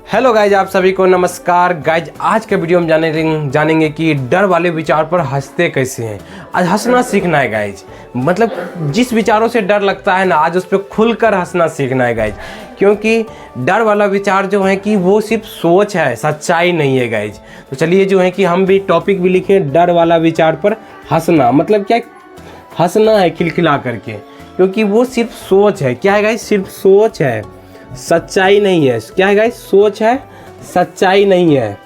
Hello guys, आप सभी को नमस्कार। गाइज आज के वीडियो में जानेंगे कि डर वाले विचार पर हंसते कैसे हैं। आज हंसना सीखना है गाइज, मतलब जिस विचारों से डर लगता है ना, आज उस पर खुलकर हंसना सीखना है गाइज। क्योंकि डर वाला विचार जो है कि वो सिर्फ सोच है, सच्चाई नहीं है गाइज। तो चलिए जो है कि हम भी टॉपिक भी लिखें, डर वाला विचार पर हंसना। मतलब क्या, हंसना है खिलखिला करके, क्योंकि वो सिर्फ सोच है। क्या है गाइज? सिर्फ सोच है, सच्चाई नहीं है। क्या है गाइस? सोच है, सच्चाई नहीं है।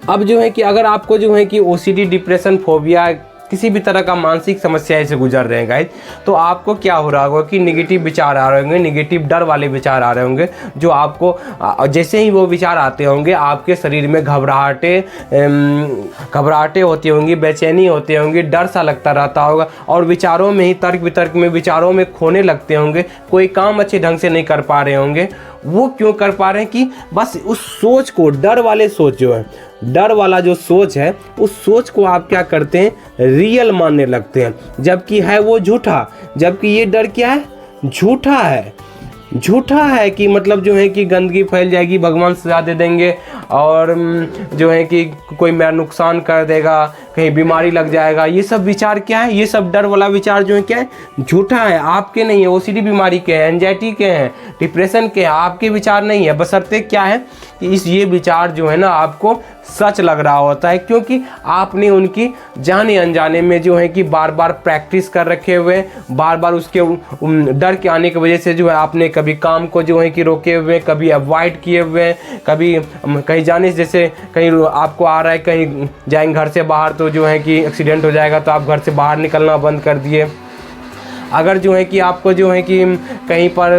अब जो है कि अगर आपको जो है कि ओसीडी, डिप्रेशन, फोबिया, किसी भी तरह का मानसिक समस्या से गुजर रहे हैं गाइस, तो आपको क्या हो रहा होगा कि नेगेटिव विचार आ रहे होंगे, नेगेटिव डर वाले विचार आ रहे होंगे, जो आपको जैसे ही वो विचार आते होंगे आपके शरीर में घबराहटें होती होंगी, बेचैनी होती होंगी, डर सा लगता रहता होगा और विचारों में ही तर्क वितर्क में विचारों में खोने लगते होंगे। कोई काम अच्छे ढंग से नहीं कर पा रहे होंगे। वो क्यों कर पा रहे हैं कि बस उस सोच को, डर वाले सोच जो है, डर वाला जो सोच है, उस सोच को आप क्या करते हैं, रियल मानने लगते हैं, जबकि है वो झूठा। जबकि ये डर क्या है? झूठा है। झूठा है कि मतलब जो है कि गंदगी फैल जाएगी, भगवान सजा दे देंगे, और जो है कि कोई मेरा नुकसान कर देगा, कहीं बीमारी लग जाएगा। ये सब विचार क्या है? ये सब डर वाला विचार जो है क्या है? झूठा है, आपके नहीं है। ओसीडी बीमारी के हैं, एंजाइटी के हैं, डिप्रेशन के हैं, आपके विचार नहीं है। बशर्ते क्या है कि ये विचार जो है ना आपको सच लग रहा होता है, क्योंकि आपने उनकी जाने अनजाने में जो है कि बार बार प्रैक्टिस कर रखे हुए, बार बार उसके डर के आने की वजह से जो है आपने कभी काम को जो है कि रोके हुए, कभी अवॉइड किए हुए, कभी कहीं जाने से, जैसे कहीं आपको आ रहा है कहीं जाएंगे घर से बाहर तो जो है कि एक्सीडेंट हो जाएगा, तो आप घर से बाहर निकलना बंद कर दिए। अगर जो है कि आपको जो है कि कहीं पर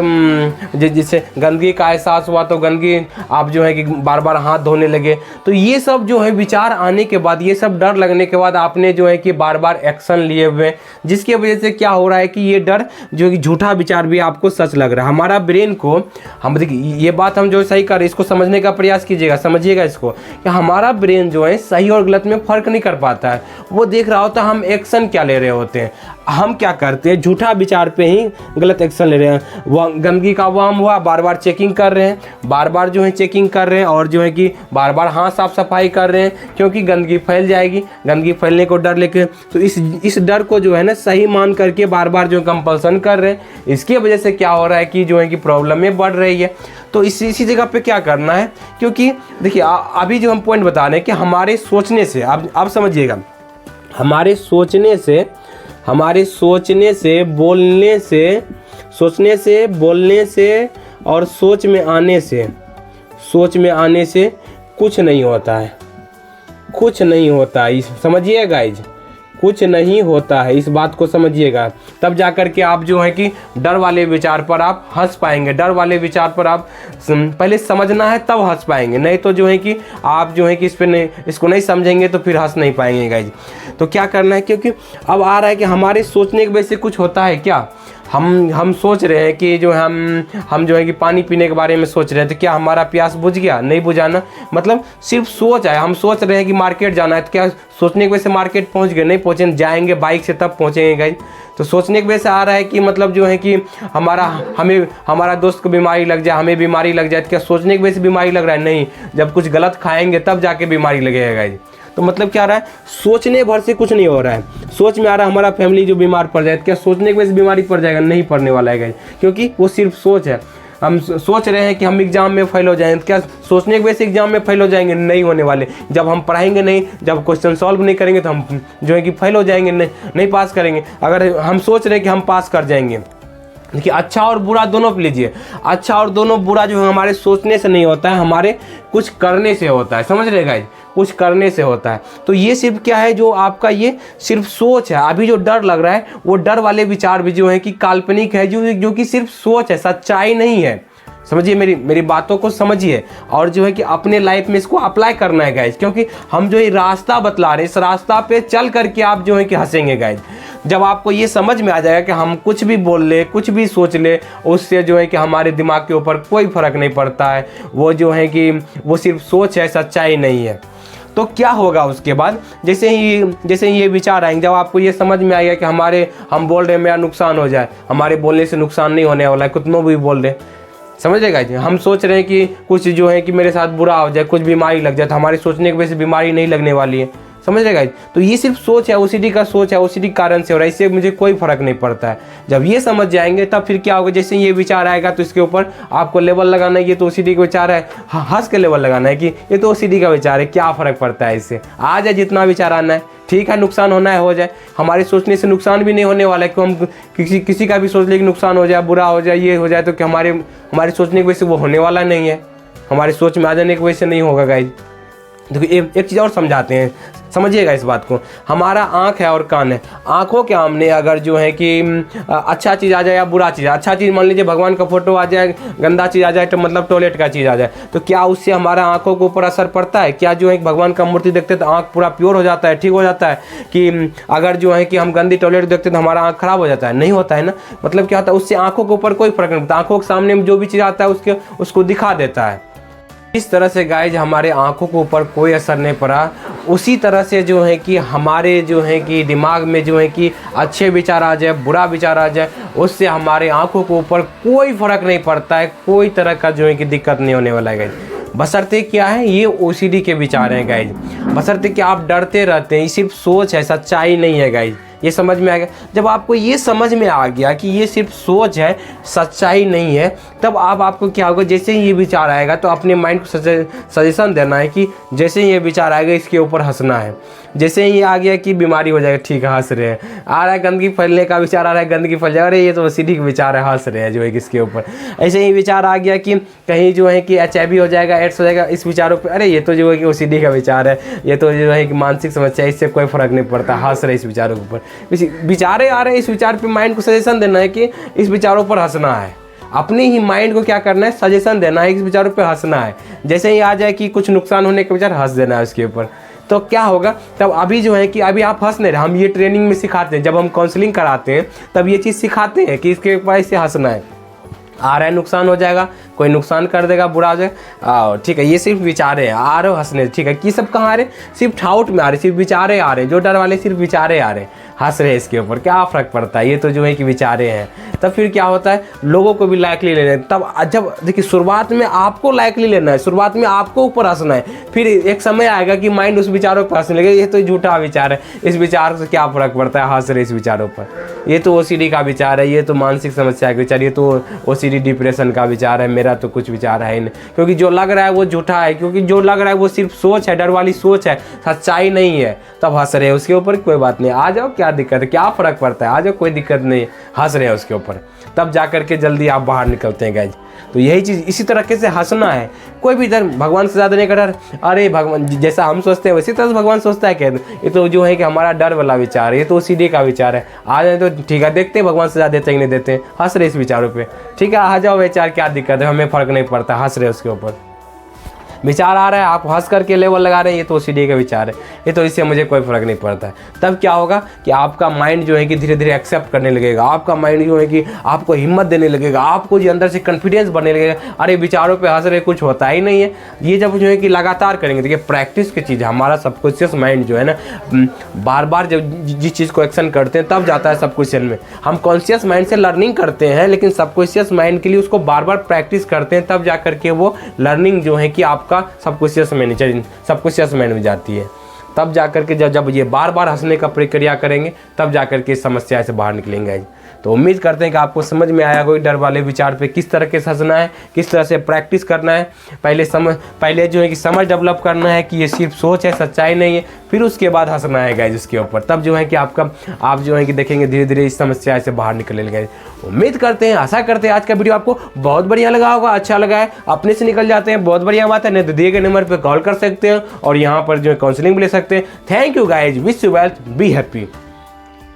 जैसे गंदगी का एहसास हुआ तो गंदगी आप जो है कि बार बार हाथ धोने लगे। तो ये सब जो है विचार आने के बाद, ये सब डर लगने के बाद आपने जो है कि बार बार एक्शन लिए हुए, जिसकी वजह से क्या हो रहा है कि ये डर जो कि झूठा विचार भी आपको सच लग रहा है। हमारा ब्रेन को, हम देखिए ये बात हम जो सही कर रहे हैं, इसको समझने का प्रयास कीजिएगा, समझिएगा इसको, कि हमारा ब्रेन जो है सही और गलत में फ़र्क नहीं कर पाता है। वो देख रहा होता है हम एक्शन क्या ले रहे होते हैं। हम क्या करते हैं, झूठा विचार पे ही गलत एक्शन ले रहे हैं। वह गंदगी का वाम हुआ, बार बार चेकिंग कर रहे हैं, बार बार जो है चेकिंग कर रहे हैं, और जो है कि बार बार हाथ साफ सफाई कर रहे हैं, क्योंकि गंदगी फैल जाएगी। गंदगी फैलने को डर लेके तो इस डर को जो है ना सही मान करके बार बार जो कंपल्सन कर रहे हैं। इसकी वजह से क्या हो रहा है कि जो है कि प्रॉब्लमें बढ़ रही है। तो इसी जगह पे क्या करना है, क्योंकि देखिए अभी जो हम पॉइंट बता रहे हैं कि हमारे सोचने से, आप समझिएगा, हमारे सोचने से, बोलने से और सोच में आने से कुछ नहीं होता है। कुछ नहीं होता है, समझिए गाइज, कुछ नहीं होता है। इस बात को समझिएगा, तब जाकर के आप जो है कि डर वाले विचार पर आप हंस पाएंगे। डर वाले विचार पर आप पहले समझना है, तब हंस पाएंगे। नहीं तो जो है कि आप जो है कि इसको नहीं समझेंगे तो फिर हंस नहीं पाएंगे गाइज। तो क्या करना है, क्योंकि अब आ रहा है कि हमारे सोचने की वजह से कुछ होता है क्या। हम सोच रहे हैं कि जो हम जो है कि पानी पीने के बारे में सोच रहे हैं, तो क्या हमारा प्यास बुझ गया? नहीं बुझाना, मतलब सिर्फ सोच है। हम सोच रहे हैं कि मार्केट जाना है, तो क्या सोचने की वजह से मार्केट पहुंच गए? नहीं पहुंचे, जाएंगे बाइक से तब पहुंचेंगे गाइस। तो सोचने की वजह से आ रहा है कि मतलब जो है कि हमारा दोस्त को बीमारी लग जाए, हमें बीमारी लग जाए, तो क्या सोचने की वजह से बीमारी लग रहा है? नहीं, जब कुछ गलत खाएंगे तब जाके बीमारी लगेगा गाइस। तो मतलब क्या आ रहा है, सोचने भर से कुछ नहीं हो रहा है। सोच में आ रहा है हमारा फैमिली जो बीमार पड़ जाए, तो क्या सोचने की वजह से बीमारी पड़ जाएगा? नहीं पड़ने वाला है गाइस, क्योंकि वो सिर्फ सोच है। हम सोच रहे हैं कि हम एग्जाम में फेल हो जाएंगे, तो क्या सोचने की वजह से एग्जाम में फेल हो जाएंगे? नहीं होने वाले। जब हम पढ़ाएंगे नहीं, जब क्वेश्चन सॉल्व नहीं करेंगे, तो हम जो है कि फेल हो जाएंगे, नहीं पास करेंगे। अगर हम सोच रहे हैं कि हम पास कर जाएंगे, देखिए अच्छा और बुरा दोनों पे लीजिए। अच्छा और दोनों बुरा जो है हमारे सोचने से नहीं होता है, हमारे कुछ करने से होता है। समझ रहे गाइस, कुछ करने से होता है। तो ये सिर्फ क्या है, जो आपका ये सिर्फ सोच है। अभी जो डर लग रहा है, वो डर वाले विचार भी जो है कि काल्पनिक है, जो कि सिर्फ सोच है, सच्चाई नहीं है। समझिए, मेरी बातों को समझिए, और जो है कि अपने लाइफ में इसको अप्लाई करना है गाइज। क्योंकि हम जो ये रास्ता बतला रहे हैं, इस रास्ता पे चल करके आप जो है कि हंसेंगे गाइज। जब आपको ये समझ में आ जाएगा कि हम कुछ भी बोल ले, कुछ भी सोच ले, उससे जो है कि हमारे दिमाग के ऊपर कोई फर्क नहीं पड़ता है। वो जो है कि वो सिर्फ सोच है, सच्चाई नहीं है। तो क्या होगा उसके बाद, जैसे ही ये विचार आएंगे, जब आपको ये समझ में आएगा कि हम बोल रहे हैं मेरा नुकसान हो जाए, हमारे बोलने से नुकसान नहीं होने वाला है, कितनों भी बोल रहे, समझ रहे गाइज। हम सोच रहे हैं कि कुछ जो है कि मेरे साथ बुरा हो जाए, कुछ बीमारी लग जाए, तो हमारे सोचने की वजह से बीमारी नहीं लगने वाली है। समझ रहे गाइज। तो ये सिर्फ सोच है, ओसीडी का सोच है, ओसीडी कारण से हो रहा है, इससे मुझे कोई फर्क नहीं पड़ता है। जब ये समझ जाएंगे तब फिर क्या होगा, जैसे ये विचार आएगा तो इसके ऊपर आपको लेवल लगाना है, ये तो ओसीडी का विचार है, हंस के लेवल लगाना है कि ये तो ओसीडी का विचार है, क्या फर्क पड़ता है इससे, आ जाए जितना विचार आना है, ठीक है, नुकसान होना है हो जाए। हमारे सोचने से नुकसान भी नहीं होने वाला है कि हम किसी का भी सोच ले कि नुकसान हो जाए, बुरा हो जाए, ये हो जाए, तो कि हमारे सोचने की वजह से वो होने वाला नहीं है, हमारी सोच में आ जाने की वजह से नहीं होगा गाइज। देखिए एक चीज़ और समझाते हैं, समझिएगा इस बात को। हमारा आँख है और कान है, आँखों के सामने अगर जो है कि अच्छा चीज़ आ जाए या बुरा चीज़, अच्छा चीज़ मान लीजिए भगवान का फोटो आ जाए, गंदा चीज़ आ जाए, तो मतलब टॉयलेट का चीज़ आ जाए, तो क्या उससे हमारा आँखों के ऊपर असर पड़ता है? क्या जो है भगवान का मूर्ति देखते तो आँख पूरा प्योर हो जाता है, ठीक हो जाता है? कि अगर जो है कि हम गंदी टॉयलेट देखते तो हमारा आँख खराब हो जाता है? नहीं होता है ना। मतलब क्या होता है, उससे आँखों के ऊपर कोई फर्क नहीं पड़ता, आँखों के सामने जो भी चीज़ आता है उसको दिखा देता है। इस तरह से गाइज हमारे आँखों के ऊपर कोई असर नहीं पड़ा। उसी तरह से जो है कि हमारे जो है कि दिमाग में जो है कि अच्छे विचार आ जाए, बुरा विचार आ जाए, उससे हमारे आँखों के ऊपर कोई फ़र्क नहीं पड़ता है, कोई तरह का जो है कि दिक्कत नहीं होने वाला है गाइज। बशर्ते क्या है, ये ओसीडी के विचार हैं गाइज। बशर्ते कि आप डरते रहते हैं, ये सिर्फ सोच है, सच्चाई नहीं है गाइज। ये समझ में आ गया। जब आपको ये समझ में आ गया कि ये सिर्फ सोच है, सच्चाई नहीं है, तब आपको क्या होगा, जैसे ही ये विचार आएगा तो अपने माइंड को सजेशन देना है कि जैसे ही ये विचार आएगा इसके ऊपर हंसना है। जैसे ही ये आ गया कि बीमारी हो जाएगा, ठीक है हंस रहे हैं, आ रहा है गंदगी फैलने का विचार आ रहा है, गंदगी फैल जाएगा, अरे ये तो ओसीडी का विचार है, हंस रहे हैं जो है किसके ऊपर। ऐसे ही विचार आ गया कि कहीं जो है कि HIV हो जाएगा, एड्स हो जाएगा, इस विचारों पर, अरे ये तो जो है कि ओसीडी का विचार है, ये तो जो है कि मानसिक समस्या है, इससे कोई फर्क नहीं पड़ता, हंस रहे इस विचारों के ऊपर। विचारे आ रहे हैं, इस विचार पे माइंड को सजेशन देना है कि इस विचारों पर हंसना है। अपने ही माइंड को क्या करना है, सजेशन देना है, इस विचारों पे हंसना है। जैसे ही आ जाए कि कुछ नुकसान होने के विचार, हंस देना है उसके ऊपर। तो क्या होगा, तब अभी जो है कि अभी आप हंस नहीं रहे, हम ये ट्रेनिंग में सिखाते हैं, जब हम काउंसलिंग कराते हैं तब ये चीज़ सिखाते हैं कि इसके ऊपर से हंसना है। आ रहा है नुकसान हो जाएगा, कोई नुकसान कर देगा, बुरा हो जाएगा, ठीक है, ये सिर्फ विचारे हैं, आ रहे हो हंसने, ठीक है। ये सब कहाँ आ रहे, सिर्फ ठाउट में आ रहे, सिर्फ विचारे आ रहे, जो डर वाले सिर्फ विचारे आ रहे, हंस रहे इसके ऊपर, क्या फ़र्क पड़ता है, ये तो जो है कि विचारे हैं। तब फिर क्या होता है, लोगों को भी लाइकली लेना है। तब जब देखिए शुरुआत में आपको लाइकली लेना है, शुरुआत में आपको ऊपर हंसना है, फिर एक समय आएगा कि माइंड उस विचारों पर हंसने लगेगा, ये तो झूठा विचार है, इस विचार से क्या फ़र्क पड़ता है, हंस रहे इस विचारों पर, ये तो ओसीडी का विचार है, ये तो मानसिक समस्या का विचार, ये तो ओसीडी डिप्रेशन का विचार है, मेरा तो कुछ विचार है ही नहीं। क्योंकि जो लग रहा है वो झूठा है, क्योंकि जो लग रहा है वो सिर्फ सोच है, डर वाली सोच है, सच्चाई नहीं है। तब हंस रहे हैं उसके ऊपर, कोई बात नहीं, आ जाओ, क्या दिक्कत है, क्या फ़र्क पड़ता है, आ जाओ, कोई दिक्कत नहीं, हंस रहे हैं उसके ऊपर। तब जा करके जल्दी आप बाहर निकलते हैं गाइज। तो यही चीज़ इसी तरीके से हंसना है। कोई भी डर, भगवान से ज़्यादा नहीं का डर, अरे भगवान जैसा हम सोचते हैं वैसी तरह से भगवान सोचता है क्या, ये तो जो है कि हमारा डर वाला विचार है, ये तो ओसीडी का विचार है। आ जाए तो ठीक है, देखते हैं भगवान से ज़्यादा देते हैं नहीं देते हैं, हंस रहे इस विचारों पे, ठीक है, आ जाओ विचार, क्या दिक्कत है, हमें फ़र्क नहीं पड़ता, हंस रहे उसके ऊपर। विचार आ रहा है, आप हंस करके लेवल लगा रहे हैं, ये तो ओसीडी का विचार है, ये तो इससे मुझे कोई फ़र्क नहीं पड़ता है। तब क्या होगा कि आपका माइंड जो है कि धीरे धीरे एक्सेप्ट करने लगेगा, आपका माइंड जो है कि आपको हिम्मत देने लगेगा, आपको जो अंदर से कॉन्फिडेंस बढ़ने लगेगा, अरे विचारों पे हंस रहे, कुछ होता ही नहीं है। ये जब जो है कि लगातार करेंगे, देखिए प्रैक्टिस की चीज़ है, हमारा सबकॉन्शियस माइंड जो है ना, बार बार जब जिस चीज़ को एक्शन करते हैं तब जाता है सबकॉन्शियस में। हम कॉन्शियस माइंड से लर्निंग करते हैं, लेकिन सबकॉन्शियस माइंड के लिए उसको बार बार प्रैक्टिस करते हैं, तब जा करके वो लर्निंग जो है कि आपका सबकॉन्शियस माइंड में जाती है। तब जाकर के जब ये बार बार हंसने का प्रक्रिया करेंगे, तब जाकर के इस समस्या से बाहर निकलेंगे। तो उम्मीद करते हैं कि आपको समझ में आया कोई डर वाले विचार पे किस तरह के हंसना है, किस तरह से प्रैक्टिस करना है। पहले जो है कि समझ डेवलप करना है कि ये सिर्फ सोच है, सच्चाई नहीं है, फिर उसके बाद हंसना है गाइज इसके ऊपर। तब जो है कि आप जो है कि देखेंगे धीरे धीरे इस समस्या से बाहर निकलेंगे गाइज। उम्मीद करते हैं, आशा करते हैं आज का वीडियो आपको बहुत बढ़िया लगा होगा, अच्छा लगा है, अपने से निकल जाते हैं, बहुत बढ़िया बात है। नहीं तो दिए गए नंबर पर कॉल कर सकते हैं और यहाँ पर जो है काउंसलिंग भी ले सकते हैं। Thank you guys, wish you wealth, be happy.